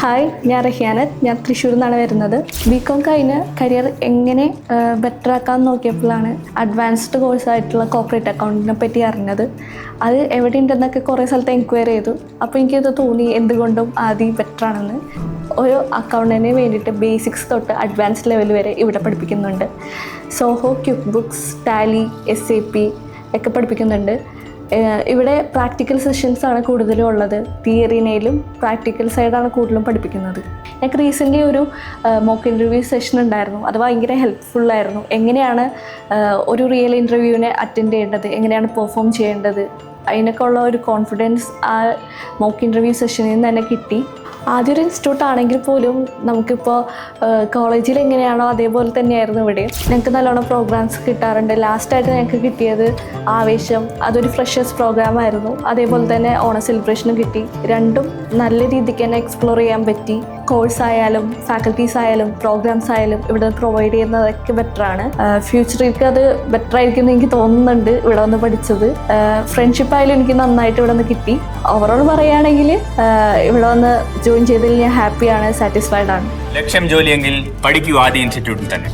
Hi, ഞാൻ റഹിയാനത്ത്. ഞാൻ തൃശ്ശൂരിൽ നിന്നാണ് വരുന്നത്. ബികോം കഴിഞ്ഞ് കരിയർ എങ്ങനെ ബെറ്റർ ആക്കാമെന്ന് നോക്കിയപ്പോഴാണ് അഡ്വാൻസ്ഡ് കോഴ്സായിട്ടുള്ള കോർപ്പറേറ്റ് അക്കൗണ്ടിനെ പറ്റി അറിഞ്ഞത്. അത് എവിടെ ഉണ്ടെന്നൊക്കെ കുറേ സ്ഥലത്ത് എൻക്വയറി ചെയ്തു. അപ്പോൾ എനിക്കത് തോന്നി എന്തുകൊണ്ടും ആദ്യം ബെറ്ററാണെന്ന്. ഒരു അക്കൗണ്ടിന് വേണ്ടിയിട്ട് ബേസിക്സ് തൊട്ട് അഡ്വാൻസ്ഡ് ലെവൽ വരെ ഇവിടെ പഠിപ്പിക്കുന്നുണ്ട്. Zoho, quick books, Tally, SAP ഒക്കെ പഠിപ്പിക്കുന്നുണ്ട്. ഇവിടെ പ്രാക്ടിക്കൽ സെഷൻസാണ് കൂടുതലും ഉള്ളത്. തിയറിനേലും പ്രാക്ടിക്കൽ സൈഡാണ് കൂടുതലും പഠിപ്പിക്കുന്നത്. ഞങ്ങൾക്ക് റീസെൻ്റ്ലി ഒരു മോക്ക് ഇൻ്റർവ്യൂ സെഷൻ ഉണ്ടായിരുന്നു. അത് ഭയങ്കര ഹെൽപ്ഫുള്ളായിരുന്നു. എങ്ങനെയാണ് ഒരു റിയൽ ഇൻ്റർവ്യൂവിനെ അറ്റൻഡ് ചെയ്യേണ്ടത്, എങ്ങനെയാണ് പെർഫോം ചെയ്യേണ്ടത്, അതിനൊക്കെ ഉള്ള ഒരു കോൺഫിഡൻസ് ആ മോക്ക് ഇൻ്റർവ്യൂ സെഷനിൽ നിന്ന് തന്നെ കിട്ടി. ആദ്യം ഒരു ഇൻസ്റ്റിറ്റ്യൂട്ട് ആണെങ്കിൽ പോലും നമുക്കിപ്പോൾ കോളേജിൽ എങ്ങനെയാണോ അതേപോലെ തന്നെയായിരുന്നു ഇവിടെ. ഞങ്ങൾക്ക് നല്ലോണം പ്രോഗ്രാംസ് കിട്ടാറുണ്ട്. ലാസ്റ്റായിട്ട് ഞങ്ങൾക്ക് കിട്ടിയത് ആവേശം, അതൊരു ഫ്രഷേഴ്സ് പ്രോഗ്രാമായിരുന്നു. അതേപോലെ തന്നെ ഓണം സെലിബ്രേഷനും കിട്ടി. രണ്ടും നല്ല രീതിക്ക് തന്നെ എക്സ്പ്ലോർ ചെയ്യാൻ പറ്റി. കോഴ്സ് ആയാലും ഫാക്കൽറ്റീസ് ആയാലും പ്രോഗ്രാംസ് ആയാലും ഇവിടെ പ്രൊവൈഡ് ചെയ്യുന്നതൊക്കെ ബെറ്ററാണ്. ഫ്യൂച്ചറിലേക്ക് അത് ബെറ്റർ ആയിരിക്കും എന്ന് എനിക്ക് തോന്നുന്നുണ്ട് ഇവിടെ വന്ന് പഠിച്ചത്. ഫ്രണ്ട്ഷിപ്പ് ആയാലും എനിക്ക് നന്നായിട്ട് ഇവിടെ നിന്ന് കിട്ടി. ഓവറോൾ പറയുകയാണെങ്കിൽ ഇവിടെ വന്ന് ജോയിൻ ചെയ്തതിൽ ഞാൻ ഹാപ്പിയാണ്, സാറ്റിസ്ഫൈഡ് ആണ്. ലക്ഷ്യം ജോലിയെങ്കിൽ പഠിക്കൂ ആദ്യ ഇൻസ്റ്റിറ്റ്യൂട്ടിൽ തന്നെ.